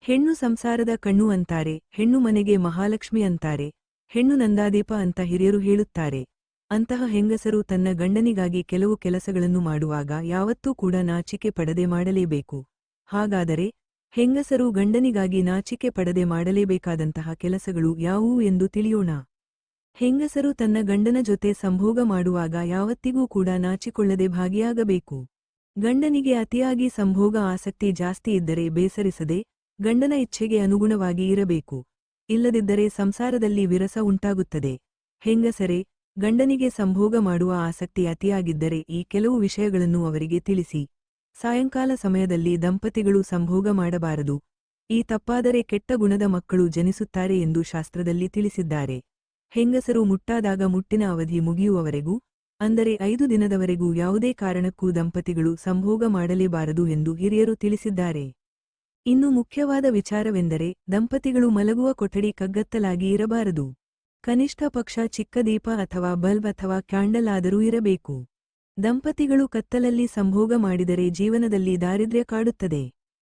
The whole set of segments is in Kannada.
ಹೆಣ್ಣು ಸಂಸಾರದ ಕಣ್ಣು ಅಂತಾರೆ, ಹೆಣ್ಣು ಮನೆಗೆ ಮಹಾಲಕ್ಷ್ಮಿ ಅಂತಾರೆ, ಹೆಣ್ಣು ನಂದಾದೀಪ ಅಂತ ಹಿರಿಯರು ಹೇಳುತ್ತಾರೆ. ಅಂತಹ ಹೆಂಗಸರು ತನ್ನ ಗಂಡನಿಗಾಗಿ ಕೆಲವು ಕೆಲಸಗಳನ್ನು ಮಾಡುವಾಗ ಯಾವತ್ತೂ ಕೂಡ ನಾಚಿಕೆ ಪಡದೆ ಮಾಡಲೇಬೇಕು. ಹಾಗಾದರೆ ಹೆಂಗಸರು ಗಂಡನಿಗಾಗಿ ನಾಚಿಕೆ ಪಡದೆ ಮಾಡಲೇಬೇಕಾದಂತಹ ಕೆಲಸಗಳು ಯಾವುವು ಎಂದು ತಿಳಿಯೋಣ. ಹೆಂಗಸರು ತನ್ನ ಗಂಡನ ಜೊತೆ ಸಂಭೋಗ ಮಾಡುವಾಗ ಯಾವತ್ತಿಗೂ ಕೂಡ ನಾಚಿಕೊಳ್ಳದೆ ಭಾಗಿಯಾಗಬೇಕು. ಗಂಡನಿಗೆ ಅತಿಯಾಗಿ ಸಂಭೋಗ ಆಸಕ್ತಿ ಜಾಸ್ತಿ ಇದ್ದರೆ ಬೇಸರಿಸದೆ ಗಂಡನ ಇಚ್ಛೆಗೆ ಅನುಗುಣವಾಗಿ ಇರಬೇಕು. ಇಲ್ಲದಿದ್ದರೆ ಸಂಸಾರದಲ್ಲಿ ವಿರಸ ಉಂಟಾಗುತ್ತದೆ. ಹೆಂಗಸರೇ, ಗಂಡನಿಗೆ ಸಂಭೋಗ ಮಾಡುವ ಆಸಕ್ತಿ ಅತಿಯಾಗಿದ್ದರೆ ಈ ಕೆಲವು ವಿಷಯಗಳನ್ನು ಅವರಿಗೆ ತಿಳಿಸಿ. ಸಾಯಂಕಾಲ ಸಮಯದಲ್ಲಿ ದಂಪತಿಗಳು ಸಂಭೋಗ ಮಾಡಬಾರದು. ಈ ತಪ್ಪಾದರೆ ಕೆಟ್ಟ ಗುಣದ ಮಕ್ಕಳು ಜನಿಸುತ್ತಾರೆ ಎಂದು ಶಾಸ್ತ್ರದಲ್ಲಿ ತಿಳಿಸಿದ್ದಾರೆ. ಹೆಂಗಸರು ಮುಟ್ಟಾದಾಗ ಮುಟ್ಟಿನ ಅವಧಿ ಮುಗಿಯುವವರೆಗೂ, ಅಂದರೆ 5 ದಿನದವರೆಗೂ ಯಾವುದೇ ಕಾರಣಕ್ಕೂ ದಂಪತಿಗಳು ಸಂಭೋಗ ಮಾಡಲೇಬಾರದು ಎಂದು ಹಿರಿಯರು ತಿಳಿಸಿದ್ದಾರೆ. ಇನ್ನು ಮುಖ್ಯವಾದ ವಿಚಾರವೆಂದರೆ ದಂಪತಿಗಳು ಮಲಗುವ ಕೊಠಡಿ ಕಗ್ಗತ್ತಲಾಗಿ ಇರಬಾರದು. ಕನಿಷ್ಠ ಪಕ್ಷ ಚಿಕ್ಕ ದೀಪ ಅಥವಾ ಬಲ್ಬ್ ಅಥವಾ ಕ್ಯಾಂಡಲ್ ಆದರೂ ಇರಬೇಕು. ದಂಪತಿಗಳು ಕತ್ತಲಲ್ಲಿ ಸಂಭೋಗ ಮಾಡಿದರೆ ಜೀವನದಲ್ಲಿ ದಾರಿದ್ರ್ಯ ಕಾಡುತ್ತದೆ.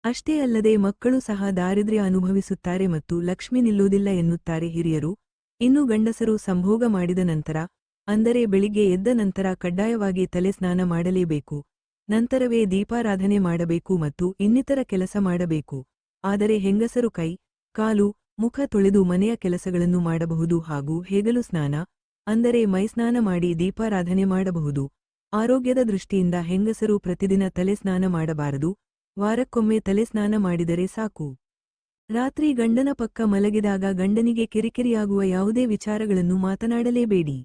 ಅಷ್ಟೇ ಅಲ್ಲದೆ ಮಕ್ಕಳು ಸಹ ದಾರಿದ್ರ್ಯ ಅನುಭವಿಸುತ್ತಾರೆ ಮತ್ತು ಲಕ್ಷ್ಮಿ ನಿಲ್ಲುವುದಿಲ್ಲ ಎನ್ನುತ್ತಾರೆ ಹಿರಿಯರು. ಇನ್ನು ಗಂಡಸರು ಸಂಭೋಗ ಮಾಡಿದ ನಂತರ, ಅಂದರೆ ಬೆಳಿಗ್ಗೆ ಎದ್ದ ನಂತರ ಕಡ್ಡಾಯವಾಗಿ ತಲೆ ಸ್ನಾನ ಮಾಡಲೇಬೇಕು. ನಂತರವೇ ದೀಪಾರಾಧನೆ ಮಾಡಬೇಕು ಮತ್ತು ಇನ್ನಿತರ ಕೆಲಸ ಮಾಡಬೇಕು. ಆದರೆ ಹೆಂಗಸರು ಕೈ, ಕಾಲು, ಮುಖ ತೊಳೆದು ಮನೆಯ ಕೆಲಸಗಳನ್ನು ಮಾಡಬಹುದು ಹಾಗೂ ಹೆಗಲು ಸ್ನಾನ, ಅಂದರೆ ಮೈಸ್ನಾನ ಮಾಡಿ ದೀಪಾರಾಧನೆ ಮಾಡಬಹುದು. ಆರೋಗ್ಯದ ದೃಷ್ಟಿಯಿಂದ ಹೆಂಗಸರು ಪ್ರತಿದಿನ ತಲೆ ಸ್ನಾನ ಮಾಡಬಾರದು. ವಾರಕ್ಕೊಮ್ಮೆ ತಲೆ ಸ್ನಾನ ಮಾಡಿದರೆ ಸಾಕು. ರಾತ್ರಿ ಗಂಡನ ಪಕ್ಕ ಮಲಗಿದಾಗ ಗಂಡನಿಗೆ ಕಿರಿಕಿರಿಯಾಗುವ ಯಾವುದೇ ವಿಚಾರಗಳನ್ನು ಮಾತನಾಡಲೇಬೇಡಿ.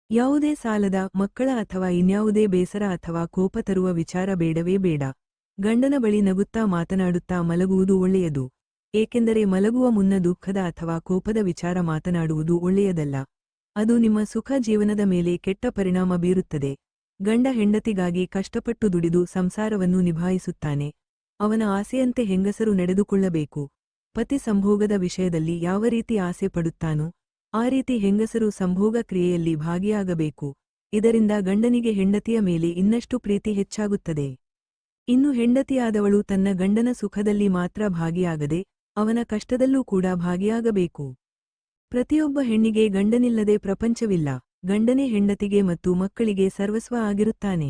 ಯಾವುದೇ ಸಾಲದ, ಮಕ್ಕಳ ಅಥವಾ ಇನ್ಯಾವುದೇ ಬೇಸರ ಅಥವಾ ಕೋಪ ತರುವ ವಿಚಾರ ಬೇಡವೇ ಬೇಡ. ಗಂಡನ ಬಳಿ ನಗುತ್ತಾ ಮಾತನಾಡುತ್ತಾ ಮಲಗುವುದು ಒಳ್ಳೆಯದು. ಏಕೆಂದರೆ ಮಲಗುವ ಮುನ್ನ ದುಃಖದ ಅಥವಾ ಕೋಪದ ವಿಚಾರ ಮಾತನಾಡುವುದು ಒಳ್ಳೆಯದಲ್ಲ. ಅದು ನಿಮ್ಮ ಸುಖ ಜೀವನದ ಮೇಲೆ ಕೆಟ್ಟ ಪರಿಣಾಮ ಬೀರುತ್ತದೆ. ಗಂಡ ಹೆಂಡತಿಗಾಗಿ ಕಷ್ಟಪಟ್ಟು ದುಡಿದು ಸಂಸಾರವನ್ನು ನಿಭಾಯಿಸುತ್ತಾನೆ. ಅವನ ಆಸೆಯಂತೆ ಹೆಂಗಸರು ನಡೆದುಕೊಳ್ಳಬೇಕು. ಪತಿ ಸಂಭೋಗದ ವಿಷಯದಲ್ಲಿ ಯಾವ ರೀತಿ ಆಸೆ ಪಡುತ್ತಾನೋ ಆ ರೀತಿ ಹೆಂಗಸರು ಸಂಭೋಗ ಕ್ರಿಯೆಯಲ್ಲಿ ಭಾಗಿಯಾಗಬೇಕು. ಇದರಿಂದ ಗಂಡನಿಗೆ ಹೆಂಡತಿಯ ಮೇಲೆ ಇನ್ನಷ್ಟು ಪ್ರೀತಿ ಹೆಚ್ಚಾಗುತ್ತದೆ. ಇನ್ನು ಹೆಂಡತಿಯಾದವಳು ತನ್ನ ಗಂಡನ ಸುಖದಲ್ಲಿ ಮಾತ್ರ ಭಾಗಿಯಾಗದೆ ಅವನ ಕಷ್ಟದಲ್ಲೂ ಕೂಡ ಭಾಗಿಯಾಗಬೇಕು. ಪ್ರತಿಯೊಬ್ಬ ಹೆಣ್ಣಿಗೆ ಗಂಡನಿಲ್ಲದೆ ಪ್ರಪಂಚವಿಲ್ಲ. ಗಂಡನೇ ಹೆಂಡತಿಗೆ ಮತ್ತು ಮಕ್ಕಳಿಗೆ ಸರ್ವಸ್ವ ಆಗಿರುತ್ತಾನೆ.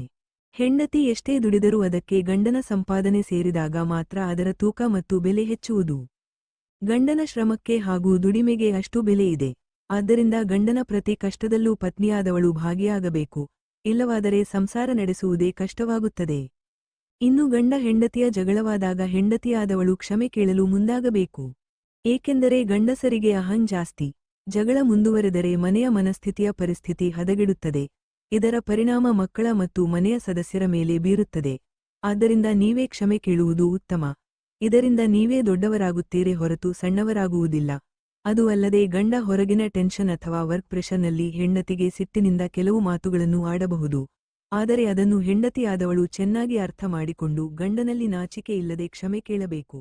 ಹೆಂಡತಿ ಎಷ್ಟೇ ದುಡಿದರೂ ಅದಕ್ಕೆ ಗಂಡನ ಸಂಪಾದನೆ ಸೇರಿದಾಗ ಮಾತ್ರ ಅದರ ತೂಕ ಮತ್ತು ಬೆಲೆ ಹೆಚ್ಚುವುದು. ಗಂಡನ ಶ್ರಮಕ್ಕೆ ಹಾಗೂ ದುಡಿಮೆಗೆ ಅಷ್ಟು ಬೆಲೆ ಇದೆ. ಆದ್ದರಿಂದ ಗಂಡನ ಪ್ರತಿ ಕಷ್ಟದಲ್ಲೂ ಪತ್ನಿಯಾದವಳು ಭಾಗಿಯಾಗಬೇಕು. ಇಲ್ಲವಾದರೆ ಸಂಸಾರ ನಡೆಸುವುದೇ ಕಷ್ಟವಾಗುತ್ತದೆ. ಇನ್ನು ಗಂಡ ಹೆಂಡತಿಯ ಜಗಳವಾದಾಗ ಹೆಂಡತಿಯಾದವಳು ಕ್ಷಮೆ ಕೇಳಲು ಮುಂದಾಗಬೇಕು. ಏಕೆಂದರೆ ಗಂಡಸರಿಗೆ ಅಹಂ ಜಾಸ್ತಿ. ಜಗಳ ಮುಂದುವರೆದರೆ ಮನೆಯ ಮನಸ್ಥಿತಿಯ ಪರಿಸ್ಥಿತಿ ಹದಗೆಡುತ್ತದೆ. ಇದರ ಪರಿಣಾಮ ಮಕ್ಕಳ ಮತ್ತು ಮನೆಯ ಸದಸ್ಯರ ಮೇಲೆ ಬೀರುತ್ತದೆ. ಆದ್ದರಿಂದ ನೀವೇ ಕ್ಷಮೆ ಕೇಳುವುದು ಉತ್ತಮ. ಇದರಿಂದ ನೀವೇ ದೊಡ್ಡವರಾಗುತ್ತೀರೇ ಹೊರತು ಸಣ್ಣವರಾಗುವುದಿಲ್ಲ. ಅದು ಅಲ್ಲದೆ ಗಂಡ ಹೊರಗಿನ ಟೆನ್ಷನ್ ಅಥವಾ ವರ್ಕ್ ಪ್ರೆಷರ್ನಲ್ಲಿ ಹೆಂಡತಿಗೆ ಸಿಟ್ಟಿನಿಂದ ಕೆಲವು ಮಾತುಗಳನ್ನು ಆಡಬಹುದು. ಆದರೆ ಅದನ್ನು ಹೆಂಡತಿಯಾದವಳು ಚೆನ್ನಾಗಿ ಅರ್ಥ ಮಾಡಿಕೊಂಡು ಗಂಡನಲ್ಲಿ ನಾಚಿಕೆ ಇಲ್ಲದೆ ಕ್ಷಮೆ ಕೇಳಬೇಕು.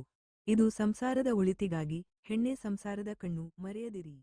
ಇದು ಸಂಸಾರದ ಒಳಿತಿಗಾಗಿ. ಹೆಣ್ಣೇ ಸಂಸಾರದ ಕಣ್ಣು, ಮರೆಯದಿರಿ.